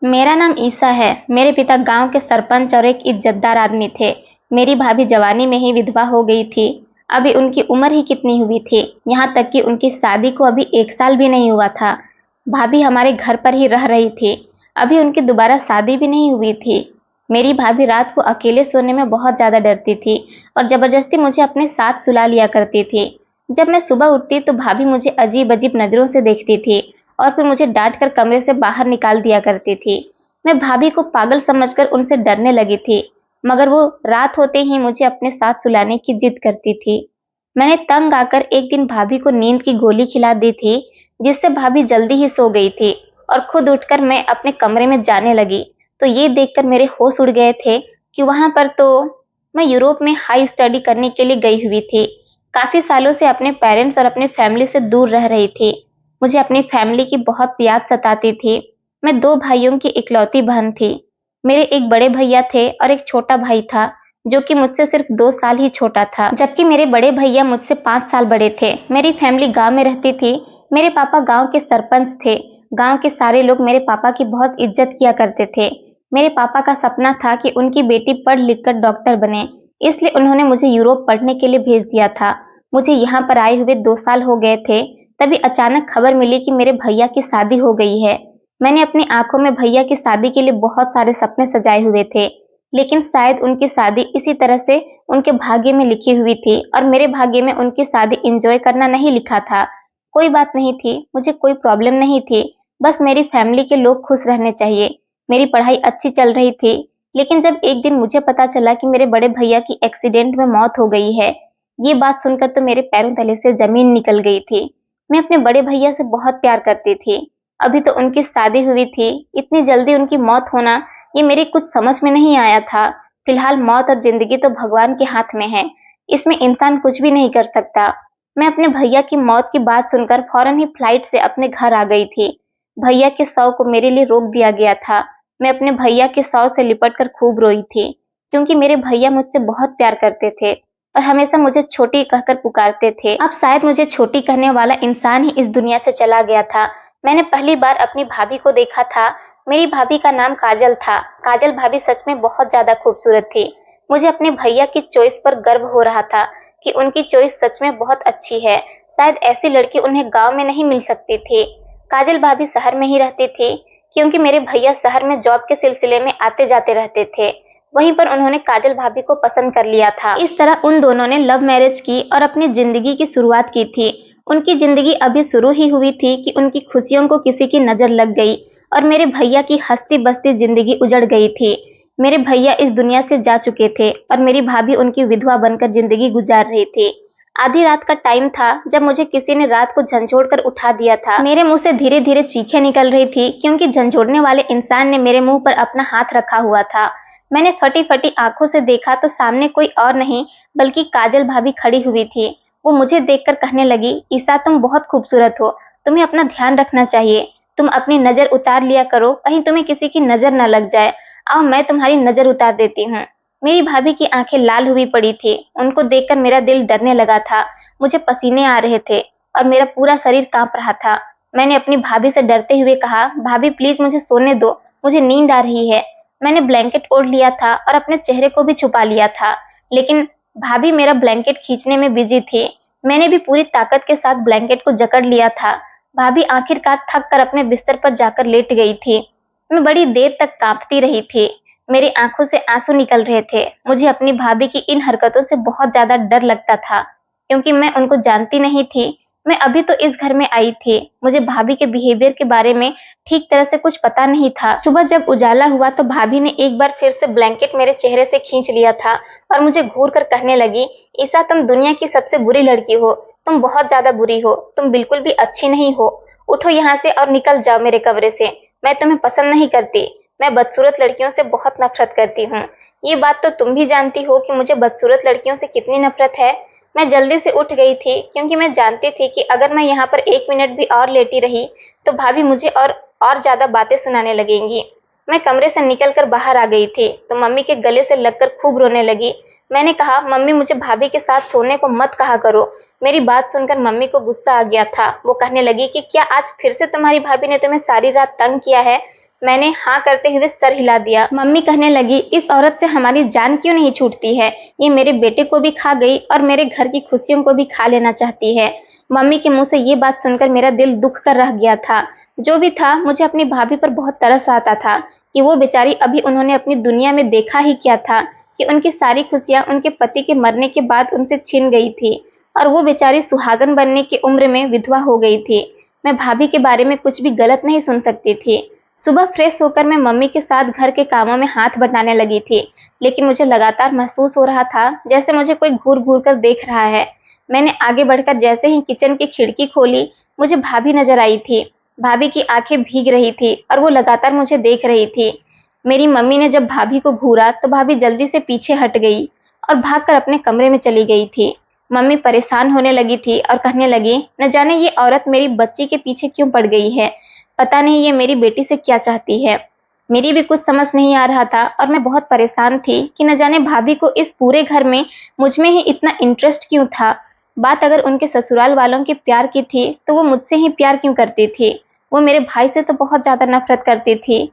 मेरा नाम ईसा है। मेरे पिता गांव के सरपंच और एक इज्जतदार आदमी थे। मेरी भाभी जवानी में ही विधवा हो गई थी। अभी उनकी उम्र ही कितनी हुई थी, यहाँ तक कि उनकी शादी को अभी 1 साल भी नहीं हुआ था। भाभी हमारे घर पर ही रह रही थी। अभी उनकी दोबारा शादी भी नहीं हुई थी। मेरी भाभी रात को अकेले सोने में बहुत ज्यादा डरती थी और जबरदस्ती मुझे अपने साथ सुला लिया करती थी। जब मैं सुबह उठती तो भाभी मुझे अजीब अजीब नजरों से देखती थी और फिर मुझे डांट कर कमरे से बाहर निकाल दिया करती थी। मैं भाभी को पागल समझकर उनसे डरने लगी थी, मगर वो रात होते ही मुझे अपने साथ सुलाने की जिद करती थी। मैंने तंग आकर एक दिन भाभी को नींद की गोली खिला दी थी, जिससे भाभी जल्दी ही सो गई थी और खुद उठकर मैं अपने कमरे में जाने लगी तो ये देखकर मेरे होश उड़ गए थे कि वहां पर तो मैं यूरोप में हाई स्टडी करने के लिए गई हुई थी। काफी सालों से अपने पेरेंट्स और अपने फैमिली से दूर रह रही थी। मुझे अपनी फैमिली की बहुत याद सताती थी। मैं 2 भाइयों की इकलौती बहन थी। मेरे एक बड़े भैया थे और एक छोटा भाई था, जो कि मुझसे सिर्फ 2 साल ही छोटा था, जबकि मेरे बड़े भैया मुझसे 5 साल बड़े थे। मेरी फैमिली गांव में रहती थी। मेरे पापा गांव के सरपंच थे। गांव के सारे लोग मेरे पापा की बहुत इज्जत किया करते थे। मेरे पापा का सपना था कि उनकी बेटी पढ़ लिख कर डॉक्टर बने, इसलिए उन्होंने मुझे यूरोप पढ़ने के लिए भेज दिया था। मुझे यहाँ पर आए हुए 2 साल हो गए थे, तभी अचानक खबर मिली कि मेरे भैया की शादी हो गई है। मैंने अपनी आंखों में भैया की शादी के लिए बहुत सारे सपने सजाए हुए थे, लेकिन शायद उनकी शादी इसी तरह से उनके भाग्य में लिखी हुई थी और मेरे भाग्य में उनकी शादी एंजॉय करना नहीं लिखा था। कोई बात नहीं थी, मुझे कोई प्रॉब्लम नहीं थी, बस मेरी फैमिली के लोग खुश रहने चाहिए। मेरी पढ़ाई अच्छी चल रही थी, लेकिन जब एक दिन मुझे पता चला कि मेरे बड़े भैया की एक्सीडेंट में मौत हो गई है, ये बात सुनकर तो मेरे पैरों तले से जमीन निकल गई थी। मैं अपने बड़े भैया से बहुत प्यार करती थी। अभी तो उनकी शादी हुई थी, इतनी जल्दी उनकी मौत होना ये मेरी कुछ समझ में नहीं आया था। फिलहाल मौत और जिंदगी तो भगवान के हाथ में है, इसमें इंसान कुछ भी नहीं कर सकता। मैं अपने भैया की मौत की बात सुनकर फौरन ही फ्लाइट से अपने घर आ गई थी। भैया के शव को मेरे लिए रोक दिया गया था। मैं अपने भैया के शव से लिपट कर खूब रोई थी, क्योंकि मेरे भैया मुझसे बहुत प्यार करते थे और हमेशा मुझे छोटी कहकर पुकारते थे। अब शायद मुझे छोटी कहने वाला इंसान ही इस दुनिया से चला गया था। मैंने पहली बार अपनी भाभी को देखा था। मेरी भाभी का नाम काजल था। काजल भाभी सच में बहुत ज्यादा खूबसूरत थी। मुझे अपने भैया की चॉइस पर गर्व हो रहा था कि उनकी चॉइस सच में बहुत अच्छी है। शायद ऐसी लड़की उन्हें गांव में नहीं मिल सकती थी। काजल भाभी शहर में ही रहती थी, क्योंकि मेरे भैया शहर में जॉब के सिलसिले में आते जाते रहते थे। वहीं पर उन्होंने काजल भाभी को पसंद कर लिया था। इस तरह उन दोनों ने लव मैरिज की और अपनी जिंदगी की शुरुआत की थी। उनकी जिंदगी अभी शुरू ही हुई थी कि उनकी खुशियों को किसी की नजर लग गई और मेरे भैया की हंसती बसती जिंदगी उजड़ गई थी। मेरे भैया इस दुनिया से जा चुके थे और मेरी भाभी उनकी विधवा बनकर जिंदगी गुजार रही थी। आधी रात का टाइम था जब मुझे किसी ने रात को झंझोड़ कर उठा दिया था। मेरे मुंह से धीरे धीरे चीखें निकल रही थी, क्योंकि झंझोड़ने वाले इंसान ने मेरे मुंह पर अपना हाथ रखा हुआ था। मैंने फटी फटी आंखों से देखा तो सामने कोई और नहीं बल्कि काजल भाभी खड़ी हुई थी। वो मुझे देखकर कहने लगी, ईसा तुम बहुत खूबसूरत हो, तुम्हें अपना ध्यान रखना चाहिए। तुम अपनी नजर उतार लिया करो, कहीं तुम्हें किसी की नजर न लग जाए। आओ मैं तुम्हारी नजर उतार देती हूँ। मेरी भाभी की आंखें लाल हुई पड़ी थी। उनको देखकर मेरा दिल डरने लगा था। मुझे पसीने आ रहे थे और मेरा पूरा शरीर कांप रहा था। मैंने अपनी भाभी से डरते हुए कहा, भाभी प्लीज मुझे सोने दो, मुझे नींद आ रही है। मैंने ब्लैंकेट ओढ़ लिया था और अपने चेहरे को भी छुपा लिया था, लेकिन भाभी मेरा ब्लैंकेट खींचने में बिजी थी। मैंने भी पूरी ताकत के साथ ब्लैंकेट को जकड़ लिया था। भाभी आखिरकार थक कर अपने बिस्तर पर जाकर लेट गई थी। मैं बड़ी देर तक कांपती रही थी। मेरी आंखों से आंसू निकल रहे थे। मुझे अपनी भाभी की इन हरकतों से बहुत ज्यादा डर लगता था, क्योंकि मैं उनको जानती नहीं थी। मैं अभी तो इस घर में आई थी। मुझे भाभी के बिहेवियर के बारे में ठीक तरह से कुछ पता नहीं था। सुबह जब उजाला हुआ तो भाभी ने एक बार फिर से ब्लैंकेट मेरे चेहरे से खींच लिया था और मुझे घूर कर कहने लगी, ईसा तुम दुनिया की सबसे बुरी लड़की हो, तुम बहुत ज्यादा बुरी हो, तुम बिल्कुल भी अच्छी नहीं हो। उठो यहाँ से और निकल जाओ मेरे कमरे से। मैं तुम्हें पसंद नहीं करती। मैं बदसूरत लड़कियों से बहुत नफरत करती हूँ। ये बात तो तुम भी जानती हो कि मुझे बदसूरत लड़कियों से कितनी नफरत है। मैं जल्दी से उठ गई थी, क्योंकि मैं जानती थी कि अगर मैं यहाँ पर 1 मिनट भी और लेटी रही तो भाभी मुझे और ज्यादा बातें सुनाने लगेंगी। मैं कमरे से निकलकर बाहर आ गई थी तो मम्मी के गले से लगकर खूब रोने लगी। मैंने कहा, मम्मी मुझे भाभी के साथ सोने को मत कहा करो। मेरी बात सुनकर मम्मी को गुस्सा आ गया था। वो कहने लगी कि क्या आज फिर से तुम्हारी भाभी ने तुम्हें सारी रात तंग किया है। मैंने हाँ करते हुए सर हिला दिया। मम्मी कहने लगी, इस औरत से हमारी जान क्यों नहीं छूटती है? ये मेरे बेटे को भी खा गई और मेरे घर की खुशियों को भी खा लेना चाहती है। मम्मी के मुंह से ये बात सुनकर मेरा दिल दुख कर रह गया था। जो भी था, मुझे अपनी भाभी पर बहुत तरस आता था कि वो बेचारी अभी उन्होंने अपनी दुनिया में देखा ही क्या था कि उनकी सारी खुशियां उनके पति के मरने के बाद उनसे छिन गई थी और वो बेचारी सुहागन बनने की उम्र में विधवा हो गई थी। मैं भाभी के बारे में कुछ भी गलत नहीं सुन सकती थी। सुबह फ्रेश होकर मैं मम्मी के साथ घर के कामों में हाथ बटाने लगी थी, लेकिन मुझे लगातार महसूस हो रहा था जैसे मुझे कोई घूर घूर कर देख रहा है। मैंने आगे बढ़कर जैसे ही किचन की खिड़की खोली, मुझे भाभी नजर आई थी। भाभी की आंखें भीग रही थी और वो लगातार मुझे देख रही थी। मेरी मम्मी ने जब भाभी को घूरा तो भाभी जल्दी से पीछे हट गई और भागकर अपने कमरे में चली गई थी। मम्मी परेशान होने लगी थी और कहने लगी, न जाने ये औरत मेरी बच्ची के पीछे क्यों पड़ गई है, पता नहीं ये मेरी बेटी से क्या चाहती है। मेरी भी कुछ समझ नहीं आ रहा था और मैं बहुत परेशान थी कि न जाने भाभी को इस पूरे घर में मुझ में ही इतना इंटरेस्ट क्यों था। बात अगर उनके ससुराल वालों के प्यार की थी तो वो मुझसे ही प्यार क्यों करती थी? वो मेरे भाई से तो बहुत ज्यादा नफरत करती थी।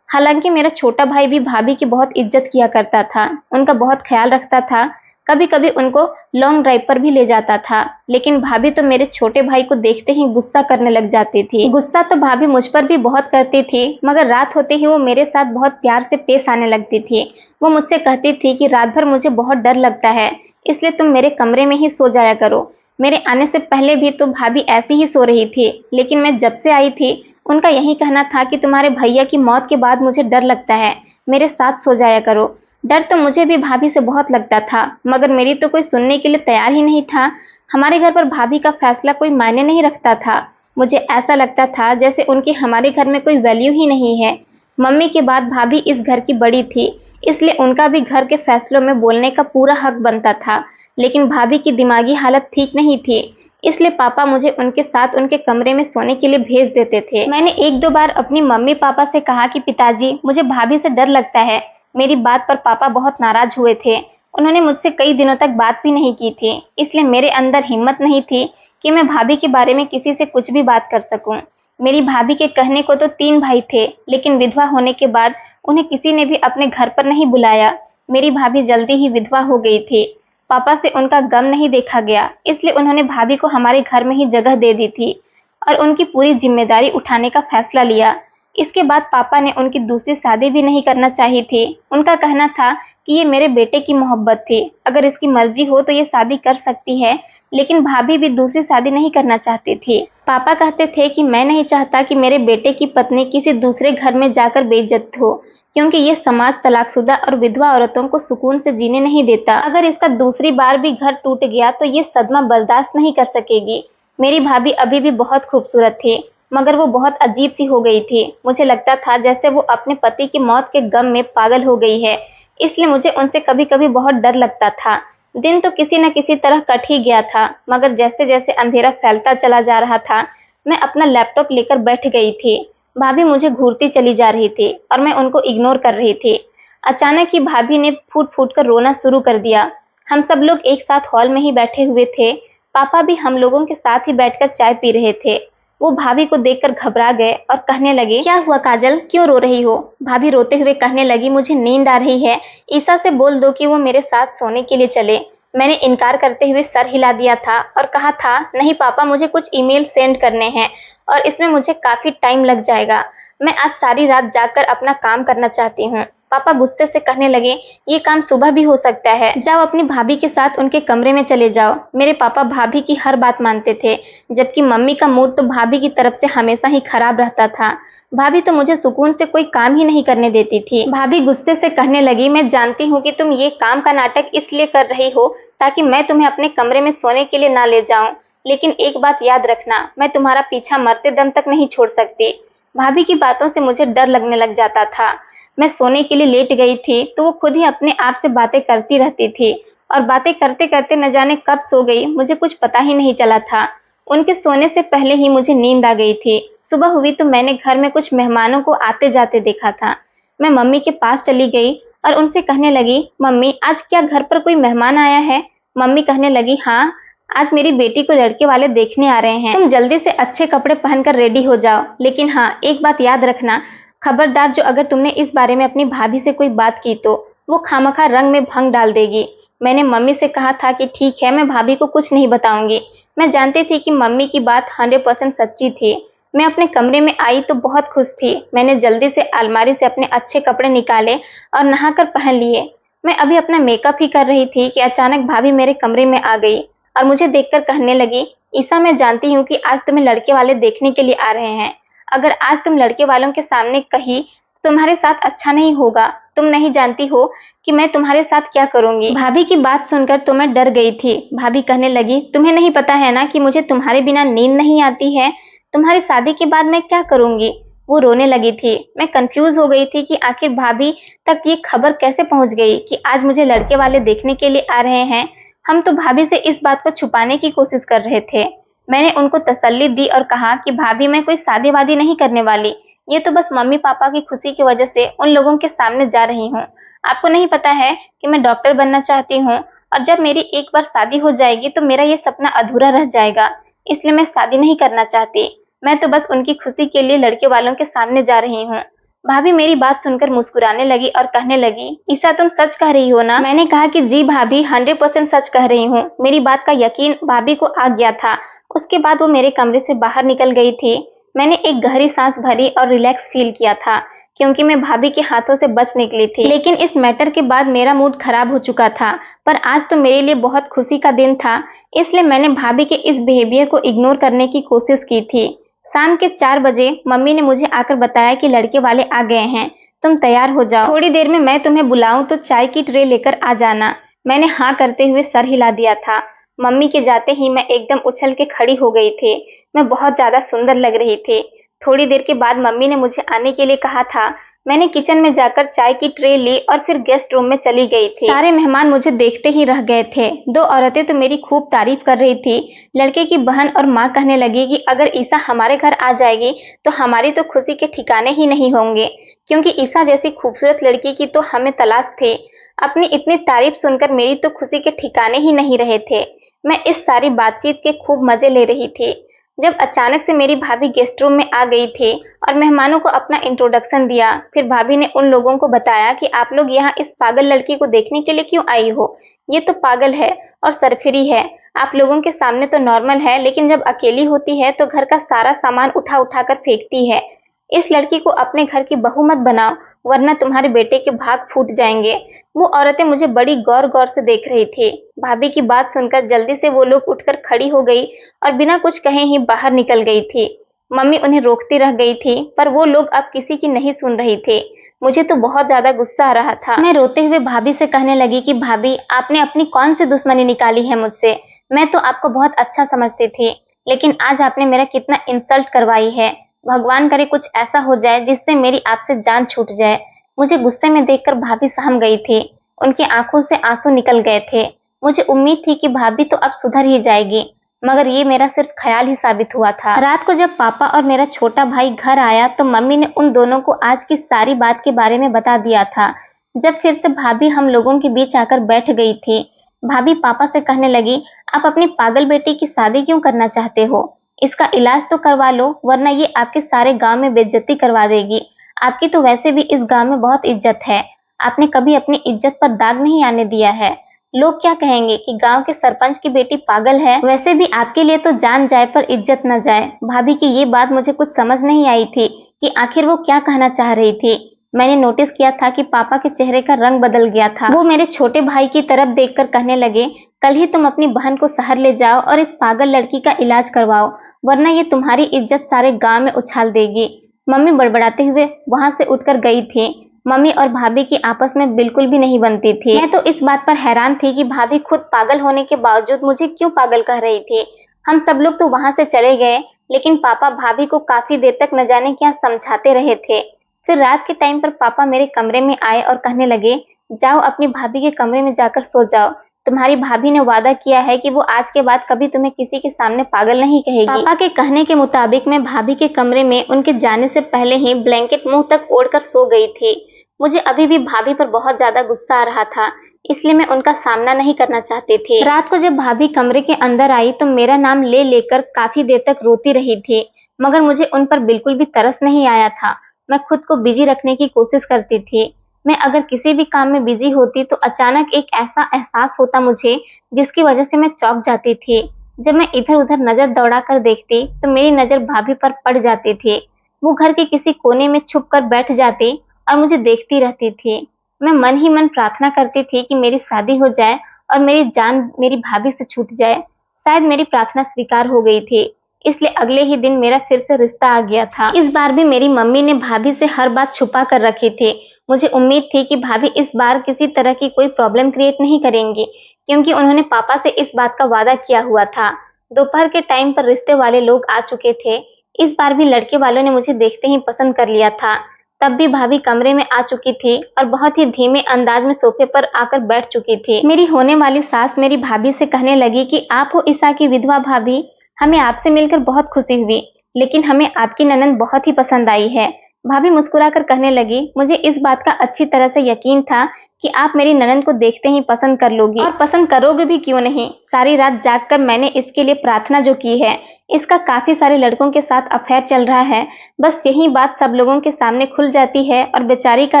हालांकि मेरा छोटा भाई भी भाभी की बहुत इज्जत किया करता था, उनका बहुत ख्याल रखता था, कभी कभी उनको लॉन्ग ड्राइव पर भी ले जाता था। लेकिन भाभी तो मेरे छोटे भाई को देखते ही गुस्सा करने लग जाती थी। गुस्सा तो भाभी मुझ पर भी बहुत करती थी, मगर रात होते ही वो मेरे साथ बहुत प्यार से पेश आने लगती थी। वो मुझसे कहती थी कि रात भर मुझे बहुत डर लगता है, इसलिए तुम मेरे कमरे में ही सो जाया करो। मेरे आने से पहले भी तो भाभी ऐसी ही सो रही थी, लेकिन मैं जब से आई थी उनका यही कहना था कि तुम्हारे भैया की मौत के बाद मुझे डर लगता है, मेरे साथ सो जाया करो। डर तो मुझे भी भाभी से बहुत लगता था, मगर मेरी तो कोई सुनने के लिए तैयार ही नहीं था। हमारे घर पर भाभी का फैसला कोई मायने नहीं रखता था। मुझे ऐसा लगता था जैसे उनकी हमारे घर में कोई वैल्यू ही नहीं है। मम्मी के बाद भाभी इस घर की बड़ी थी, इसलिए उनका भी घर के फैसलों में बोलने का पूरा हक बनता था। लेकिन भाभी की दिमागी हालत ठीक नहीं थी, इसलिए पापा मुझे उनके साथ उनके कमरे में सोने के लिए भेज देते थे। मैंने एक दो बार अपनी मम्मी पापा से कहा कि पिताजी, मुझे भाभी से डर लगता है। मेरी बात पर पापा बहुत नाराज हुए थे। उन्होंने मुझसे कई दिनों तक बात भी नहीं की थी, इसलिए मेरे अंदर हिम्मत नहीं थी कि मैं भाभी के बारे में किसी से कुछ भी बात कर सकूं। मेरी भाभी के कहने को तो 3 भाई थे, लेकिन विधवा होने के बाद उन्हें किसी ने भी अपने घर पर नहीं बुलाया। मेरी भाभी जल्दी ही विधवा हो गई थी। पापा से उनका गम नहीं देखा गया, इसलिए उन्होंने भाभी को हमारे घर में ही जगह दे दी थी और उनकी पूरी जिम्मेदारी उठाने का फैसला लिया। इसके बाद पापा ने उनकी दूसरी शादी भी नहीं करना चाहिए थी। उनका कहना था कि ये मेरे बेटे की मोहब्बत थी, अगर इसकी मर्जी हो तो ये शादी कर सकती है, लेकिन भाभी भी दूसरी शादी नहीं करना चाहती थी। पापा कहते थे कि मैं नहीं चाहता कि मेरे बेटे की पत्नी किसी दूसरे घर में जाकर बेइज्जत हो, क्योंकि ये समाज तलाकशुदा और विधवा औरतों को सुकून से जीने नहीं देता। अगर इसका दूसरी बार भी घर टूट गया तो ये सदमा बर्दाश्त नहीं कर सकेगी। मेरी भाभी अभी भी बहुत खूबसूरत थी, मगर वो बहुत अजीब सी हो गई थी। मुझे लगता था जैसे वो अपने पति की मौत के गम में पागल हो गई है, इसलिए मुझे उनसे कभी कभी बहुत डर लगता था। दिन तो किसी न किसी तरह कट ही गया था, मगर जैसे जैसे अंधेरा फैलता चला जा रहा था, मैं अपना लैपटॉप लेकर बैठ गई थी। भाभी मुझे घूरती चली जा रही थी और मैं उनको इग्नोर कर रही थी। अचानक ही भाभी ने फूट फूट कर रोना शुरू कर दिया। हम सब लोग एक साथ हॉल में ही बैठे हुए थे। पापा भी हम लोगों के साथ ही बैठकर चाय पी रहे थे। वो भाभी को देखकर घबरा गए और कहने लगे, क्या हुआ काजल, क्यों रो रही हो? भाभी रोते हुए कहने लगी, मुझे नींद आ रही है, ईसा से बोल दो कि वो मेरे साथ सोने के लिए चले। मैंने इनकार करते हुए सर हिला दिया था और कहा था, नहीं पापा, मुझे कुछ ईमेल सेंड करने हैं और इसमें मुझे काफी टाइम लग जाएगा। मैं आज सारी रात जागकर अपना काम करना चाहती हूँ। पापा गुस्से से कहने लगे, ये काम सुबह भी हो सकता है, जाओ अपनी भाभी के साथ उनके कमरे में चले जाओ। मेरे पापा भाभी की हर बात मानते थे, जबकि मम्मी का मूड तो भाभी की तरफ से हमेशा ही खराब रहता था। भाभी तो मुझे सुकून से कोई काम ही नहीं करने देती थी। भाभी गुस्से से कहने लगी, मैं जानती हूँ कि तुम ये काम का नाटक इसलिए कर रही हो ताकि मैं तुम्हें अपने कमरे में सोने के लिए ना ले जाऊं, लेकिन एक बात याद रखना, मैं तुम्हारा पीछा मरते दम तक नहीं छोड़ सकती। भाभी की बातों से मुझे डर लगने लग जाता था। मैं सोने के लिए लेट गई थी तो वो खुद ही अपने आप से बातें करती रहती थी और बातें करते करते न जाने कब सो गई, मुझे कुछ पता ही नहीं चला था। उनके सोने से पहले ही मुझे नींद आ गई थी। सुबह हुई तो मैंने घर में कुछ मेहमानों को आते जाते देखा था। मैं मम्मी के पास चली गई और उनसे कहने लगी, मम्मी आज क्या घर पर कोई मेहमान आया है? मम्मी कहने लगी, हाँ, आज मेरी बेटी को लड़के वाले देखने आ रहे हैं। तुम जल्दी से अच्छे कपड़े पहनकर रेडी हो जाओ, लेकिन हाँ, एक बात याद रखना, खबरदार, जो अगर तुमने इस बारे में अपनी भाभी से कोई बात की तो वो खामखा रंग में भंग डाल देगी। मैंने मम्मी से कहा था कि ठीक है, मैं भाभी को कुछ नहीं बताऊंगी। मैं जानती थी कि मम्मी की बात 100% सच्ची थी। मैं अपने कमरे में आई तो बहुत खुश थी। मैंने जल्दी से अलमारी से अपने अच्छे कपड़े निकाले और नहाकर पहन लिए। मैं अभी अपना मेकअप ही कर रही थी कि अचानक भाभी मेरे कमरे में आ गई और मुझे देखकर कहने लगी, ईसा, मैं जानती हूँ कि आज तुम्हें लड़के वाले देखने के लिए आ रहे हैं। अगर आज तुम लड़के वालों के सामने कही तो तुम्हारे साथ अच्छा नहीं होगा। तुम नहीं जानती हो कि मैं तुम्हारे साथ क्या करूंगी। भाभी की बात सुनकर तो मैं डर गई थी। भाभी कहने लगी, तुम्हें नहीं पता है ना कि मुझे तुम्हारे बिना नींद नहीं आती है। तुम्हारी शादी के बाद मैं क्या करूंगी। वो रोने लगी थी। मैं कंफ्यूज हो गई थी कि आखिर भाभी तक ये खबर कैसे पहुंच गई कि आज मुझे लड़के वाले देखने के लिए आ रहे हैं। हम तो भाभी से इस बात को छुपाने की कोशिश कर रहे थे। मैंने उनको तसल्ली दी और कहा कि भाभी, मैं कोई शादी वादी नहीं करने वाली। ये तो बस मम्मी पापा की खुशी की वजह से उन लोगों के सामने जा रही हूँ। आपको नहीं पता है कि मैं डॉक्टर बनना चाहती हूँ और जब मेरी एक बार शादी हो जाएगी तो मेरा ये सपना अधूरा रह जाएगा। इसलिए मैं शादी नहीं करना चाहती। मैं तो बस उनकी खुशी के लिए लड़के वालों के सामने जा रही हूँ। भाभी मेरी बात सुनकर मुस्कुराने लगी और कहने लगी, ईसा, तुम सच कह रही हो ना। मैंने कहा कि जी भाभी, 100% सच कह रही हूँ। मेरी बात का यकीन भाभी को आ गया था। उसके बाद वो मेरे कमरे से बाहर निकल गई थी। मैंने एक गहरी सांस भरी और रिलैक्स फील किया था क्योंकि मैं भाभी के हाथों से बच निकली थी। लेकिन इस मैटर के बाद मेरा मूड खराब हो चुका था। पर आज तो मेरे लिए बहुत खुशी का दिन था, इसलिए मैंने भाभी के इस बिहेवियर को इग्नोर करने की कोशिश की थी। शाम के 4 बजे मम्मी ने मुझे आकर बताया कि लड़के वाले आ गए हैं, तुम तैयार हो जाओ। थोड़ी देर में मैं तुम्हें बुलाऊं तो चाय की ट्रे लेकर आ जाना। मैंने हाँ करते हुए सर हिला दिया था। मम्मी के जाते ही मैं एकदम उछल के खड़ी हो गई थी। मैं बहुत ज्यादा सुंदर लग रही थी। थोड़ी देर के बाद मम्मी ने मुझे आने के लिए कहा था। मैंने किचन में जाकर चाय की ट्रे ली और फिर गेस्ट रूम में चली गई थी। सारे मेहमान मुझे देखते ही रह गए थे। 2 औरतें तो मेरी खूब तारीफ कर रही थी। लड़के की बहन और माँ कहने लगी कि अगर ईसा हमारे घर आ जाएगी तो हमारी तो खुशी के ठिकाने ही नहीं होंगे, क्योंकि ईसा जैसी खूबसूरत लड़की की तो हमें तलाश थी। अपनी इतनी तारीफ सुनकर मेरी तो खुशी के ठिकाने ही नहीं रहे थे। मैं इस सारी बातचीत के खूब मजे ले रही थी जब अचानक से मेरी भाभी गेस्ट रूम में आ गई थी और मेहमानों को अपना इंट्रोडक्शन दिया। फिर भाभी ने उन लोगों को बताया कि आप लोग यहाँ इस पागल लड़की को देखने के लिए क्यों आई हो। ये तो पागल है और सरफिरी है। आप लोगों के सामने तो नॉर्मल है, लेकिन जब अकेली होती है तो घर का सारा सामान उठा उठा कर फेंकती है। इस लड़की को अपने घर की बहू मत बनाओ, वरना तुम्हारे बेटे के भाग फूट जाएंगे। वो औरतें मुझे बड़ी गौर गौर से देख रही थी। भाभी की बात सुनकर जल्दी से वो लोग उठकर खड़ी हो गई और बिना कुछ कहे ही बाहर निकल गई थी। मम्मी उन्हें रोकती रह गई थी, पर वो लोग अब किसी की नहीं सुन रही थी। मुझे तो बहुत ज्यादा गुस्सा आ रहा था। मैं रोते हुए भाभी से कहने लगी कि भाभी, आपने अपनी कौन सी दुश्मनी निकाली है मुझसे। मैं तो आपको बहुत अच्छा समझती थी, लेकिन आज आपने मेरा कितना इंसल्ट करवाई है। भगवान करे कुछ ऐसा हो जाए जिससे मेरी आपसे जान छूट जाए। मुझे गुस्से में देखकर भाभी सहम गई थी। उनकी आंखों से आंसू निकल गए थे। मुझे उम्मीद थी कि भाभी तो अब सुधर ही जाएगी, मगर ये मेरा सिर्फ ख्याल ही साबित हुआ था। रात को जब पापा और मेरा छोटा भाई घर आया तो मम्मी ने उन दोनों को आज की सारी बात के बारे में बता दिया था। जब फिर से भाभी हम लोगों के बीच आकर बैठ गई थी, भाभी पापा से कहने लगी, आप अपनी पागल बेटी की शादी क्यों करना चाहते हो। इसका इलाज तो करवा लो, वरना ये आपके सारे गांव में बेइज्जती करवा देगी। आपकी तो वैसे भी इस गांव में बहुत इज्जत है। आपने कभी अपनी इज्जत पर दाग नहीं आने दिया है। लोग क्या कहेंगे कि गांव के सरपंच की बेटी पागल है। वैसे भी आपके लिए तो जान जाए पर इज्जत न जाए। भाभी की ये बात मुझे कुछ समझ नहीं आई थी कि आखिर वो क्या कहना चाह रही थी। मैंने नोटिस किया था कि पापा के चेहरे का रंग बदल गया था। वो मेरे छोटे भाई की तरफ देखकर कहने लगे, कल ही तुम अपनी बहन को शहर ले जाओ और इस पागल लड़की का इलाज करवाओ, वरना ये तुम्हारी इज्जत सारे गांव में उछाल देगी। मम्मी बड़बड़ाते हुए वहां से उठकर गई थी। मम्मी और भाभी की आपस में बिल्कुल भी नहीं बनती थी। मैं तो इस बात पर हैरान थी कि भाभी खुद पागल होने के बावजूद मुझे क्यों पागल कह रही थी। हम सब लोग तो वहां से चले गए, लेकिन पापा भाभी को काफी देर तक न जाने क्या समझाते रहे थे। फिर रात के टाइम पर पापा मेरे कमरे में आए और कहने लगे, जाओ अपनी भाभी के कमरे में जाकर सो जाओ। तुम्हारी भाभी ने वादा किया है कि वो आज के बाद कभी तुम्हें किसी के सामने पागल नहीं कहेगी। पापा के कहने के मुताबिक मैं भाभी के कमरे में उनके जाने से पहले ही ब्लैंकेट मुंह तक ओढ़कर सो गई थी। मुझे अभी भी भाभी पर बहुत ज्यादा गुस्सा आ रहा था, इसलिए मैं उनका सामना नहीं करना चाहती थी। रात को जब भाभी कमरे के अंदर आई तो मेरा नाम ले लेकर काफी देर तक रोती रही थी, मगर मुझे उन पर बिल्कुल भी तरस नहीं आया था। मैं खुद को बिजी रखने की कोशिश करती थी। मैं अगर किसी भी काम में बिजी होती तो अचानक एक ऐसा एहसास होता मुझे जिसकी वजह से मैं चौंक जाती थी। जब मैं इधर-उधर नजर दौड़ा कर देखती तो मेरी नजर भाभी पर पड़ जाती थी। वो घर के किसी कोने में छुप कर बैठ जाती और मुझे देखती रहती थी। मैं मन ही मन प्रार्थना करती थी कि मेरी शादी हो जाए और मेरी जान मेरी भाभी से छूट जाए। शायद मेरी प्रार्थना स्वीकार हो गई थी, इसलिए अगले ही दिन मेरा फिर से रिश्ता आ गया था। इस बार भी मेरी मम्मी ने भाभी से हर बात छुपा कर रखी थी। मुझे उम्मीद थी कि भाभी इस बार किसी तरह की कोई प्रॉब्लम क्रिएट नहीं करेंगी, क्योंकि उन्होंने पापा से इस बात का वादा किया हुआ था। दोपहर के टाइम पर रिश्ते वाले लोग आ चुके थे। इस बार भी लड़के वालों ने मुझे देखते ही पसंद कर लिया था। तब भी भाभी कमरे में आ चुकी थी और बहुत ही धीमे अंदाज में सोफे पर आकर बैठ चुकी थी। मेरी होने वाली सास मेरी भाभी से कहने लगी कि आप हो ईसा की विधवा भाभी, हमें आपसे मिलकर बहुत खुशी हुई, लेकिन हमें आपकी ननद बहुत ही पसंद आई है। भाभी मुस्कुराकर कहने लगी, मुझे इस बात का अच्छी तरह से यकीन था कि आप मेरी ननद को देखते ही पसंद कर लोगी, और पसंद करोगे भी क्यों नहीं। सारी रात जागकर मैंने इसके लिए प्रार्थना जो की है। इसका काफी सारे लड़कों के साथ अफेयर चल रहा है। बस यही बात सब लोगों के सामने खुल जाती है और बेचारी का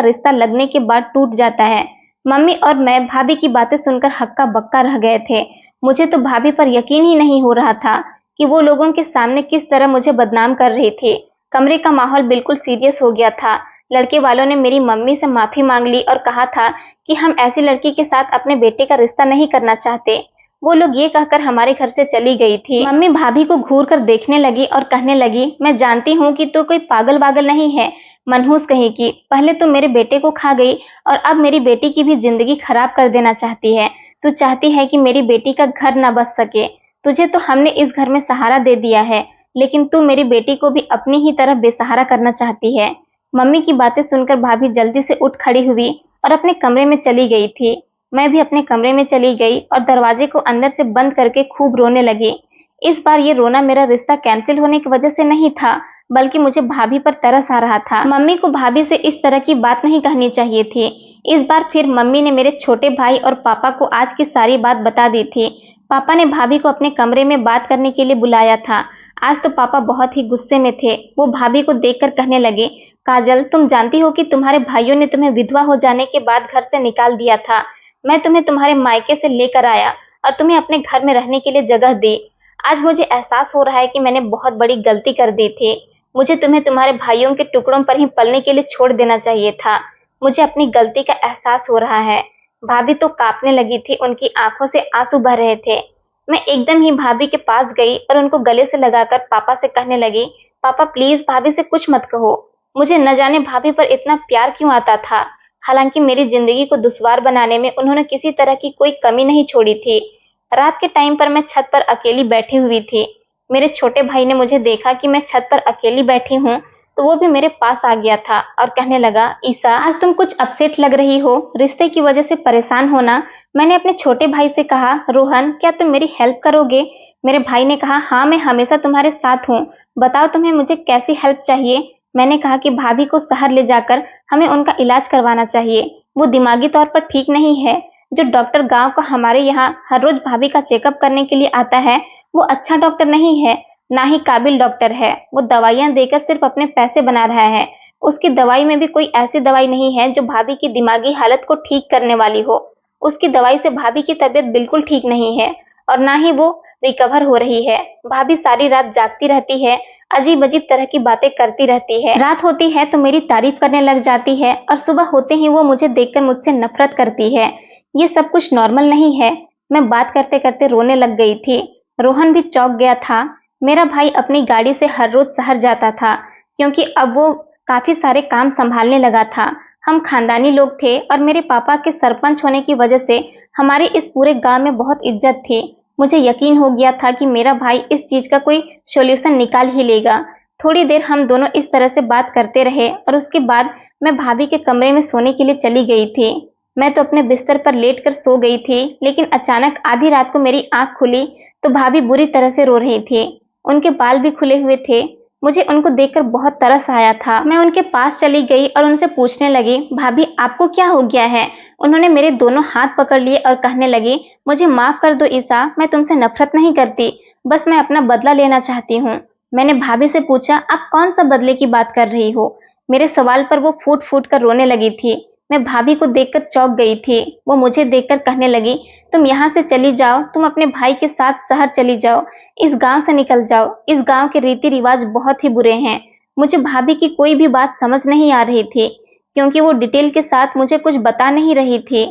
रिश्ता लगने के बाद टूट जाता है। मम्मी और मैं भाभी की बातें सुनकर हक्का बक्का रह गए थे। मुझे तो भाभी पर यकीन ही नहीं हो रहा था कि वो लोगों के सामने किस तरह मुझे बदनाम कर रही थी। कमरे का माहौल बिल्कुल सीरियस हो गया था। लड़के वालों ने मेरी मम्मी से माफी मांग ली और कहा था कि हम ऐसी लड़की के साथ अपने बेटे का रिश्ता नहीं करना चाहते। वो लोग ये कहकर हमारे घर से चली गई थी। मम्मी भाभी को घूर कर देखने लगी और कहने लगी, मैं जानती हूँ कि तू कोई पागल वागल नहीं है, मनहूस कहेगी। पहले तो मेरे बेटे को खा गई और अब मेरी बेटी की भी जिंदगी खराब कर देना चाहती है। तू चाहती है कि मेरी बेटी का घर न बस सके। तुझे तो हमने इस घर में सहारा दे दिया है, लेकिन तू मेरी बेटी को भी अपनी ही तरह बेसहारा करना चाहती है। मम्मी की बातें सुनकर भाभी जल्दी से उठ खड़ी हुई और अपने कमरे में चली गई थी। मैं भी अपने कमरे में चली गई और दरवाजे को अंदर से बंद करके खूब रोने लगी। इस बार ये रोना मेरा रिश्ता कैंसिल होने की वजह से नहीं था, बल्कि मुझे भाभी पर तरस आ रहा था। मम्मी को भाभी से इस तरह की बात नहीं कहनी चाहिए थी। इस बार फिर मम्मी ने मेरे छोटे भाई और पापा को आज की सारी बात बता दी थी। पापा ने भाभी को अपने कमरे में बात करने के लिए बुलाया था। आज तो पापा बहुत ही गुस्से में थे। वो भाभी को देखकर कहने लगे, काजल, तुम जानती हो कि तुम्हारे भाइयों ने तुम्हें विधवा हो जाने के बाद घर से निकाल दिया था। मैं तुम्हें तुम्हारे मायके से लेकर आया और तुम्हें अपने घर में रहने के लिए जगह दी। आज मुझे एहसास हो रहा है कि मैंने बहुत बड़ी गलती कर दी थी। मुझे तुम्हें तुम्हारे भाइयों के टुकड़ों पर ही पलने के लिए छोड़ देना चाहिए था। मुझे अपनी गलती का एहसास हो रहा है। भाभी तो कांपने लगी थी, उनकी आंखों से आंसू बह रहे थे। मैं एकदम ही भाभी के पास गई और उनको गले से लगाकर पापा से कहने लगी, पापा प्लीज भाभी से कुछ मत कहो। मुझे न जाने भाभी पर इतना प्यार क्यों आता था। हालांकि मेरी जिंदगी को दुश्वार बनाने में उन्होंने किसी तरह की कोई कमी नहीं छोड़ी थी। रात के टाइम पर मैं छत पर अकेली बैठी हुई थी। मेरे छोटे भाई ने मुझे देखा कि मैं छत पर अकेली बैठी हूँ तो वो भी मेरे पास आ गया था और कहने लगा, ईसा आज तुम कुछ अपसेट लग रही हो, रिश्ते की वजह से परेशान हो ना। मैंने अपने छोटे भाई से कहा, रोहन क्या तुम मेरी हेल्प करोगे। मेरे भाई ने कहा, हाँ मैं हमेशा तुम्हारे साथ हूँ, बताओ तुम्हें मुझे कैसी हेल्प चाहिए। मैंने कहा कि भाभी को शहर ले जाकर हमें उनका इलाज करवाना चाहिए। वो दिमागी तौर पर ठीक नहीं है। जो डॉक्टर गांव का हमारे यहाँ हर रोज भाभी का चेकअप करने के लिए आता है वो अच्छा डॉक्टर नहीं है, ना ही काबिल डॉक्टर है। वो दवाइयां देकर सिर्फ अपने पैसे बना रहा है। उसकी दवाई में भी कोई ऐसी दवाई नहीं है जो भाभी की दिमागी हालत को ठीक करने वाली हो। उसकी दवाई से भाभी की तबीयत बिल्कुल ठीक नहीं है और ना ही वो रिकवर हो रही है। भाभी सारी रात जागती रहती है, अजीब अजीब तरह की बातें करती रहती है। रात होती है तो मेरी तारीफ करने लग जाती है और सुबह होते ही वो मुझे देखकर मुझसे नफरत करती है। ये सब कुछ नॉर्मल नहीं है। मैं बात करते करते रोने लग गई थी। रोहन भी चौंक गया था। मेरा भाई अपनी गाड़ी से हर रोज शहर जाता था, क्योंकि अब वो काफी सारे काम संभालने लगा था। हम खानदानी लोग थे और मेरे पापा के सरपंच होने की वजह से हमारे इस पूरे गांव में बहुत इज्जत थी। मुझे यकीन हो गया था कि मेरा भाई इस चीज का कोई सॉल्यूशन निकाल ही लेगा। थोड़ी देर हम दोनों इस तरह से बात करते रहे और उसके बाद मैं भाभी के कमरे में सोने के लिए चली गई थी। मैं तो अपने बिस्तर पर लेट कर सो गई थी, लेकिन अचानक आधी रात को मेरी आंख खुली तो भाभी बुरी तरह से रो रही थी। उनके बाल भी खुले हुए थे। मुझे उनको देखकर बहुत तरस आया था। मैं उनके पास चली गई और उनसे पूछने लगी, भाभी आपको क्या हो गया है। उन्होंने मेरे दोनों हाथ पकड़ लिए और कहने लगी, मुझे माफ कर दो ईसा, मैं तुमसे नफरत नहीं करती, बस मैं अपना बदला लेना चाहती हूँ। मैंने भाभी से पूछा, आप कौन सा बदले की बात कर रही हो। मेरे सवाल पर वो फूट फूट कर रोने लगी थी। मैं भाभी को देखकर चौंक गई थी। वो मुझे देखकर कहने लगी, तुम यहाँ से चली जाओ, तुम अपने भाई के साथ शहर चली जाओ, इस गांव से निकल जाओ, इस गांव के रीति रिवाज बहुत ही बुरे हैं। मुझे भाभी की कोई भी बात समझ नहीं आ रही थी, क्योंकि वो डिटेल के साथ मुझे कुछ बता नहीं रही थी।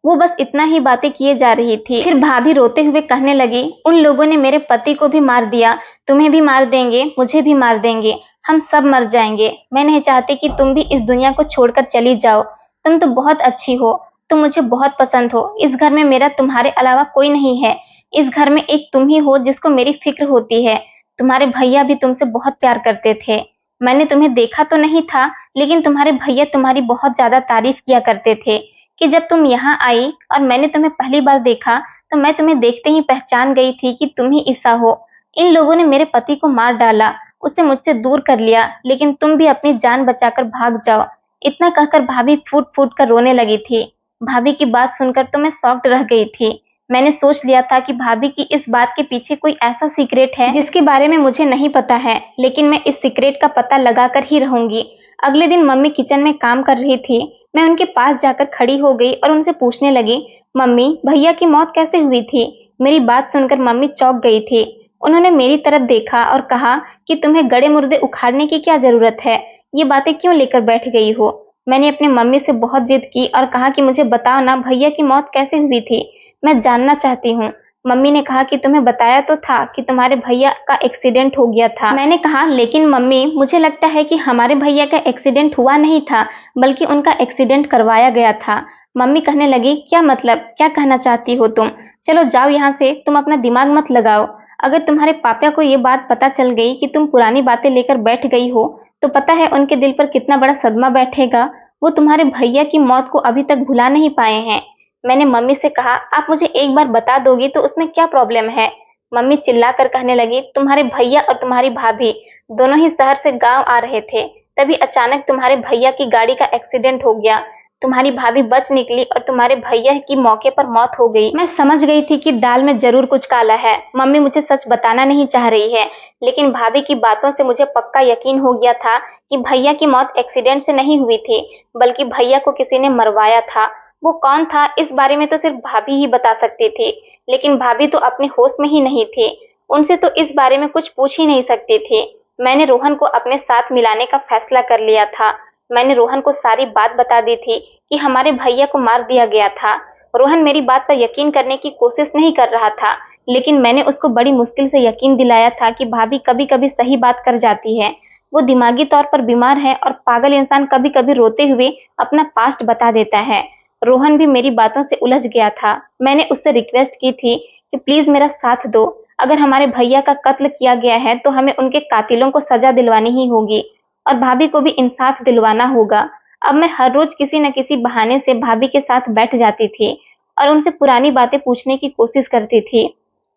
वो बस इतना ही बातें किए जा रही थी। फिर भाभी रोते हुए कहने लगी, उन लोगों ने मेरे पति को भी मार दिया, तुम्हें भी मार देंगे, मुझे भी मार देंगे, हम सब मर जाएंगे। मैं नहीं चाहती कि तुम भी इस दुनिया को छोड़कर चली जाओ। तुम तो बहुत अच्छी हो, तुम मुझे बहुत पसंद हो। इस घर में मेरा तुम्हारे अलावा कोई नहीं है। इस घर में एक तुम ही हो जिसको मेरी फिक्र होती है। तुम्हारे भैया भी तुमसे बहुत प्यार करते थे। मैंने तुम्हें देखा तो नहीं था, लेकिन तुम्हारे भैया तुम्हारी बहुत ज्यादा तारीफ किया करते थे कि जब तुम यहाँ आई और मैंने तुम्हें पहली बार देखा तो मैं तुम्हें देखते ही पहचान गई थी कि तुम ही ईसा हो। इन लोगों ने मेरे पति को मार डाला, उसे मुझसे दूर कर लिया, लेकिन तुम भी अपनी जान बचाकर भाग जाओ। इतना कहकर भाभी फूट फूट कर रोने लगी थी। भाभी की बात सुनकर तो मैं शॉक्ड रह गई थी। मैंने सोच लिया था कि भाभी की इस बात के पीछे कोई ऐसा सीक्रेट है जिसके बारे में मुझे नहीं पता है, लेकिन मैं इस सीक्रेट का पता लगाकर ही रहूंगी। अगले दिन मम्मी किचन में काम कर रही थी। मैं उनके पास जाकर खड़ी हो गई और उनसे पूछने लगी, मम्मी भैया की मौत कैसे हुई थी? मेरी बात सुनकर मम्मी चौंक गई थी। उन्होंने मेरी तरफ देखा और कहा कि तुम्हें गड़े मुर्दे उखाड़ने की क्या जरूरत है, ये बातें क्यों लेकर बैठ गई हो? मैंने अपनी मम्मी से बहुत जिद की और कहा कि मुझे बताओ ना, भैया की मौत कैसे हुई थी, मैं जानना चाहती हूँ। मम्मी ने कहा कि तुम्हें बताया तो था कि तुम्हारे भैया का एक्सीडेंट हो गया था। मैंने कहा, लेकिन मम्मी मुझे लगता है कि हमारे भैया का एक्सीडेंट हुआ नहीं था, बल्कि उनका एक्सीडेंट करवाया गया था। मम्मी कहने लगी, क्या मतलब, क्या कहना चाहती हो तुम? चलो जाओ यहाँ से, तुम अपना दिमाग मत लगाओ। अगर तुम्हारे पापा को ये बात पता चल गई कि तुम पुरानी बातें लेकर बैठ गई हो, तो पता है उनके दिल पर कितना बड़ा सदमा बैठेगा। वो तुम्हारे भैया की मौत को अभी तक भुला नहीं पाए हैं। मैंने मम्मी से कहा, आप मुझे एक बार बता दोगी तो उसमें क्या प्रॉब्लम है? मम्मी चिल्लाकर कहने लगी, तुम्हारे भैया और तुम्हारी भाभी दोनों ही शहर से गांव आ रहे थे, तभी अचानक तुम्हारे भैया की गाड़ी का एक्सीडेंट हो गया। तुम्हारी भाभी बच निकली और तुम्हारे भैया की मौके पर मौत हो गई। मैं समझ गई थी कि दाल में जरूर कुछ काला है। मम्मी मुझे सच बताना नहीं चाह रही है, लेकिन भाभी की बातों से मुझे पक्का यकीन हो गया था कि भैया की मौत एक्सीडेंट से नहीं हुई थी, बल्कि भैया को किसी ने मरवाया था। वो कौन था, इस बारे में तो सिर्फ भाभी ही बता सकती थी, लेकिन भाभी तो अपने होश में ही नहीं थी। उनसे तो इस बारे में कुछ पूछ ही नहीं सकती थी। मैंने रोहन को अपने साथ मिलाने का फैसला कर लिया था। मैंने रोहन को सारी बात बता दी थी कि हमारे भैया को मार दिया गया था। रोहन मेरी बात पर यकीन करने की कोशिश नहीं कर रहा था, लेकिन मैंने उसको बड़ी मुश्किल से यकीन दिलाया था कि भाभी कभी कभी सही बात कर जाती है। वो दिमागी तौर पर बीमार है और पागल इंसान कभी कभी रोते हुए अपना पास्ट बता देता है। रोहन भी मेरी बातों से उलझ गया था। मैंने उससे रिक्वेस्ट की थी कि प्लीज मेरा साथ दो। अगर हमारे भैया का कत्ल किया गया है तो हमें उनके कातिलों को सजा दिलवानी ही होगी और भाभी को भी इंसाफ दिलवाना होगा। अब मैं हर रोज किसी न किसी बहाने से भाभी के साथ बैठ जाती थी और उनसे पुरानी बातें पूछने की कोशिश करती थी।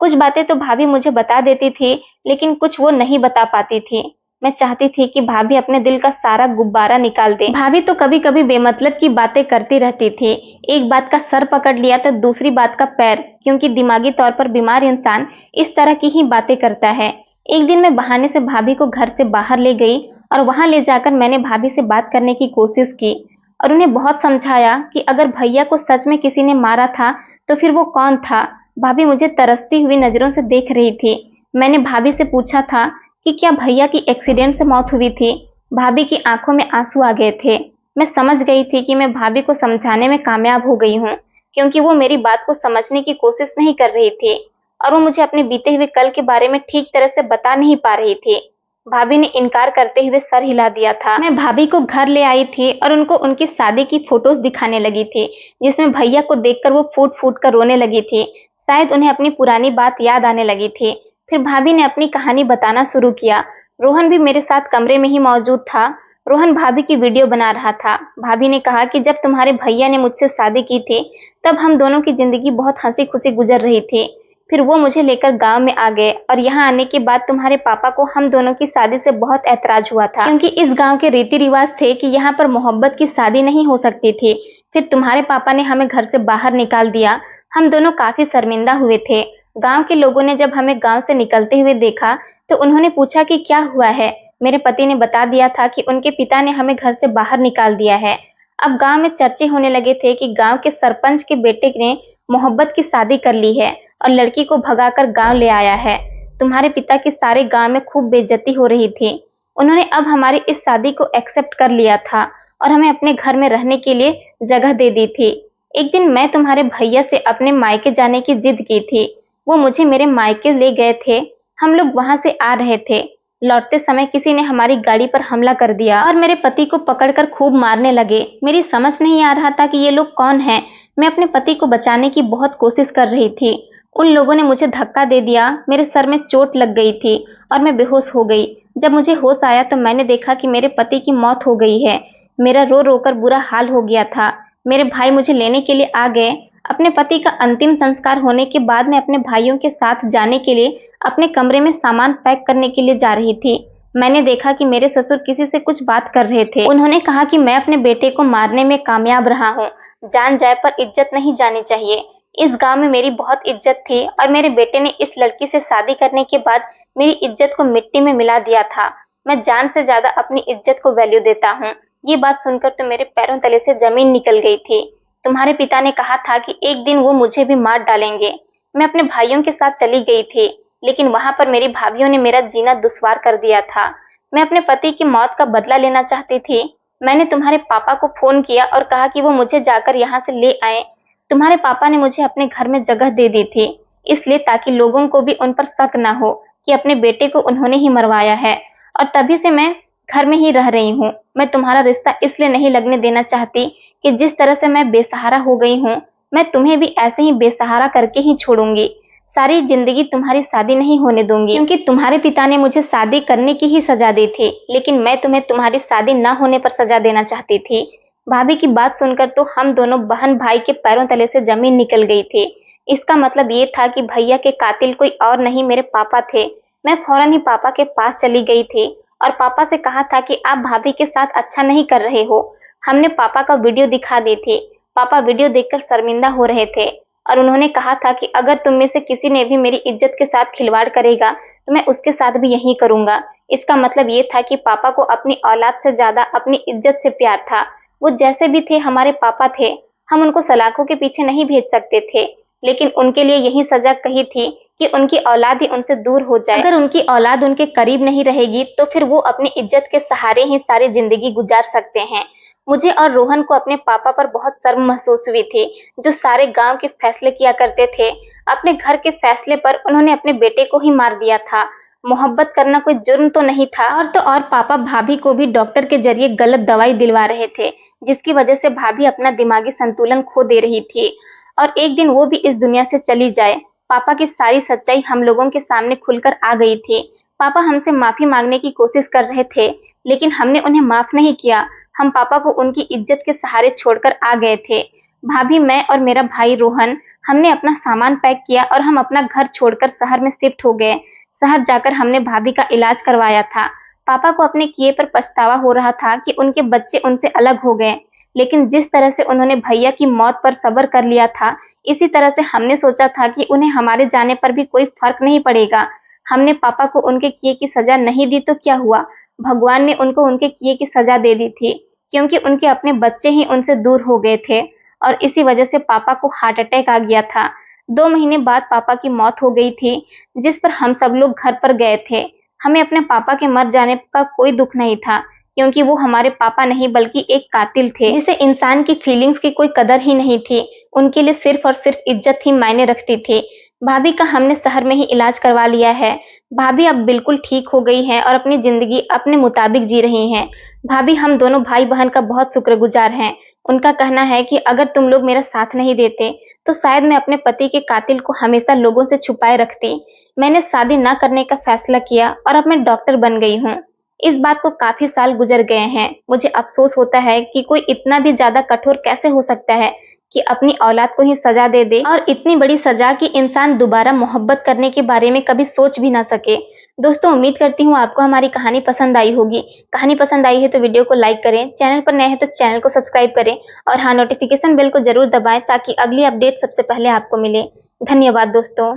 कुछ बातें तो भाभी मुझे बता देती थी, लेकिन कुछ वो नहीं बता पाती थी। मैं चाहती थी कि भाभी अपने दिल का सारा गुब्बारा निकाल दे। भाभी तो कभी कभी बेमतलब की बातें करती रहती थी। एक बात का सर पकड़ लिया तो दूसरी बात का पैर, क्योंकि दिमागी तौर पर बीमार इंसान इस तरह की ही बातें करता है। एक दिन मैं बहाने से भाभी को घर से बाहर ले गई और वहां ले जाकर मैंने भाभी से बात करने की कोशिश की और उन्हें बहुत समझाया कि अगर भैया को सच में किसी ने मारा था तो फिर वो कौन था। भाभी मुझे तरसती हुई नजरों से देख रही थी। मैंने भाभी से पूछा था कि क्या भैया की एक्सीडेंट से मौत हुई थी। भाभी की आंखों में आंसू आ गए थे। मैं समझ गई थी कि मैं भाभी को समझाने में कामयाब हो गई हूँ, क्योंकि वो मेरी बात को समझने की कोशिश नहीं कर रही थी और वो मुझे अपने बीते हुए कल के बारे में ठीक तरह से बता नहीं पा रही थी। भाभी ने इनकार करते हुए सर हिला दिया था। मैं भाभी को घर ले आई थी और उनको उनकी शादी की फोटोज दिखाने लगी थी, जिसमें भैया को देखकर वो फूट फूट कर रोने लगी थी। शायद उन्हें अपनी पुरानी बात याद आने लगी थी। फिर भाभी ने अपनी कहानी बताना शुरू किया। रोहन भी मेरे साथ कमरे में ही मौजूद था। रोहन भाभी की वीडियो बना रहा था। भाभी ने कहा कि जब तुम्हारे भैया ने मुझसे शादी की थी तब हम दोनों की जिंदगी बहुत हंसी खुशी गुजर रही थी। फिर वो मुझे लेकर गांव में आ गए और यहाँ आने के बाद तुम्हारे पापा को हम दोनों की शादी से बहुत ऐतराज हुआ था, क्योंकि इस गांव के रीति रिवाज थे कि यहाँ पर मोहब्बत की शादी नहीं हो सकती थी। फिर तुम्हारे पापा ने हमें घर से बाहर निकाल दिया। हम दोनों काफी शर्मिंदा हुए थे। गांव के लोगों ने जब हमें गांव से निकलते हुए देखा तो उन्होंने पूछा कि क्या हुआ है। मेरे पति ने बता दिया था कि उनके पिता ने हमें घर से बाहर निकाल दिया है। अब गांव में चर्चे होने लगे थे कि गांव के सरपंच के बेटे ने मोहब्बत की शादी कर ली है और लड़की को भगाकर गांव ले आया है। तुम्हारे पिता की सारे गांव में खूब बेइज्जती हो रही थी। उन्होंने अब हमारी इस शादी को एक्सेप्ट कर लिया था और हमें अपने घर में रहने के लिए जगह दे दी थी। एक दिन मैं तुम्हारे भैया से अपने मायके जाने की जिद की थी। वो मुझे मेरे मायके ले गए थे। हम लोग वहां से आ रहे थे। लौटते समय किसी ने हमारी गाड़ी पर हमला कर दिया और मेरे पति को पकड़कर खूब मारने लगे। मेरी समझ नहीं आ रहा था कि ये लोग कौन हैं। मैं अपने पति को बचाने की बहुत कोशिश कर रही थी। उन लोगों ने मुझे धक्का दे दिया। मेरे सर में चोट लग गई थी और मैं बेहोश हो गई। जब मुझे होश आया तो मैंने देखा कि मेरे पति की मौत हो गई है। मेरा रो रोकर बुरा हाल हो गया था। मेरे भाई मुझे लेने के लिए आ गए। अपने पति का अंतिम संस्कार होने के बाद मैं अपने भाइयों के साथ जाने के लिए अपने कमरे में सामान पैक करने के लिए जा रही थी। मैंने देखा कि मेरे ससुर किसी से कुछ बात कर रहे थे। उन्होंने कहा कि मैं अपने बेटे को मारने में कामयाब रहा हूँ। जान जाए पर इज्जत नहीं जानी चाहिए। इस गांव में मेरी बहुत इज्जत थी और मेरे बेटे ने इस लड़की से शादी करने के बाद मेरी इज्जत को मिट्टी में मिला दिया था। मैं जान से ज्यादा अपनी इज्जत को वैल्यू देता हूँ। ये बात सुनकर तो मेरे पैरों तले से जमीन निकल गई थी। तुम्हारे पिता ने कहा था कि एक दिन वो मुझे भी मार डालेंगे। मैं अपने भाइयों के साथ चली गई थी, लेकिन वहां पर मेरी भाभियों ने मेरा जीना दुश्वार कर दिया था। मैं अपने पति की मौत का बदला लेना चाहती थी। मैंने तुम्हारे पापा को फोन किया और कहा कि वो मुझे जाकर यहाँ से ले आए। तुम्हारे पापा ने मुझे अपने घर में जगह दे दी थी, इसलिए ताकि लोगों को भी उन पर शक न हो कि अपने बेटे को उन्होंने ही मरवाया है। और तभी से मैं घर में ही रह रही हूँ। मैं तुम्हारा रिश्ता इसलिए नहीं लगने देना चाहती कि जिस तरह से मैं बेसहारा हो गई हूँ, मैं तुम्हें भी ऐसे ही बेसहारा करके ही छोड़ूंगी। सारी जिंदगी तुम्हारी शादी नहीं होने दूंगी, क्योंकि तुम्हारे पिता ने मुझे शादी करने की ही सजा दी थी, लेकिन मैं तुम्हें तुम्हारी शादी न होने पर सजा देना चाहती थी। भाभी की बात सुनकर तो हम दोनों बहन भाई के पैरों तले से जमीन निकल गई थी। इसका मतलब ये था कि भैया के कातिल कोई और नहीं मेरे पापा थे। मैं फौरन ही पापा के पास चली गई थी और पापा से कहा था कि आप भाभी के साथ अच्छा नहीं कर रहे हो। हमने पापा का वीडियो दिखा दी थी। पापा वीडियो देखकर शर्मिंदा हो रहे थे और उन्होंने कहा था कि अगर तुम में से किसी ने भी मेरी इज्जत के साथ खिलवाड़ करेगा तो मैं उसके साथ भी यही करूंगा। इसका मतलब ये था कि पापा को अपनी औलाद से ज्यादा अपनी इज्जत से प्यार था। वो जैसे भी थे हमारे पापा थे। हम उनको सलाखों के पीछे नहीं भेज सकते थे, लेकिन उनके लिए यही सजा कही थी कि उनकी औलाद ही उनसे दूर हो जाए। अगर उनकी औलाद उनके करीब नहीं रहेगी तो फिर वो अपनी इज्जत के सहारे ही सारी जिंदगी गुजार सकते हैं। मुझे और रोहन को अपने पापा पर बहुत शर्म महसूस हुई थी, जो सारे गांव के फैसले किया करते थे। अपने घर के फैसले पर उन्होंने अपने बेटे को ही मार दिया था। मोहब्बत करना कोई जुर्म तो नहीं था। और तो और पापा भाभी को भी डॉक्टर के जरिए गलत दवाई दिलवा रहे थे, जिसकी वजह से भाभी अपना दिमागी संतुलन खो दे रही थी और एक दिन वो भी इस दुनिया से चली जाए। पापा की सारी सच्चाई हम लोगों के सामने खुलकर आ गई थी। पापा हमसे माफी मांगने की कोशिश कर रहे थे, लेकिन हमने उन्हें माफ नहीं किया। हम पापा को उनकी इज्जत के सहारे छोड़कर आ गए थे। भाभी, मैं और मेरा भाई रोहन, हमने अपना सामान पैक किया और हम अपना घर छोड़कर शहर में शिफ्ट हो गए। शहर जाकर हमने भाभी का इलाज करवाया था। पापा को अपने किए पर पछतावा हो रहा था कि उनके बच्चे उनसे अलग हो गए, लेकिन जिस तरह से उन्होंने भैया की मौत पर सब्र कर लिया था, इसी तरह से हमने सोचा था कि उन्हें हमारे जाने पर भी कोई फर्क नहीं पड़ेगा। हमने पापा को उनके किए की सजा नहीं दी तो क्या हुआ, भगवान ने उनको उनके किए की सजा दे दी थी, क्योंकि उनके अपने बच्चे ही उनसे दूर हो गए थे और इसी वजह से पापा को हार्ट अटैक आ गया था। 2 महीने बाद पापा की मौत हो गई थी, जिस पर हम सब लोग घर पर गए थे। हमें अपने पापा के मर जाने का कोई दुख नहीं था, क्योंकि वो हमारे पापा नहीं बल्कि एक कातिल थे, जिसे इंसान की फीलिंग्स की कोई कदर ही नहीं थी। उनके लिए सिर्फ और सिर्फ इज्जत ही मायने रखती थी। भाभी का हमने शहर में ही इलाज करवा लिया है। भाभी अब बिल्कुल ठीक हो गई हैं और अपनी जिंदगी अपने मुताबिक जी रही हैं। भाभी हम दोनों भाई बहन का बहुत शुक्रगुजार हैं। उनका कहना है कि अगर तुम लोग मेरा साथ नहीं देते तो शायद मैं अपने पति के कातिल को हमेशा लोगों से छुपाए रखती। मैंने शादी न करने का फैसला किया और अब मैं डॉक्टर बन गई हूँ। इस बात को काफी साल गुजर गए हैं। मुझे अफसोस होता है कि कोई इतना भी ज्यादा कठोर कैसे हो सकता है कि अपनी औलाद को ही सजा दे दे, और इतनी बड़ी सजा कि इंसान दोबारा मोहब्बत करने के बारे में कभी सोच भी ना सके। दोस्तों, उम्मीद करती हूँ आपको हमारी कहानी पसंद आई होगी। कहानी पसंद आई है तो वीडियो को लाइक करें, चैनल पर नए हैं तो चैनल को सब्सक्राइब करें और हाँ, नोटिफिकेशन बेल को जरूर दबाएं ताकि अगली अपडेट सबसे पहले आपको मिले। धन्यवाद दोस्तों।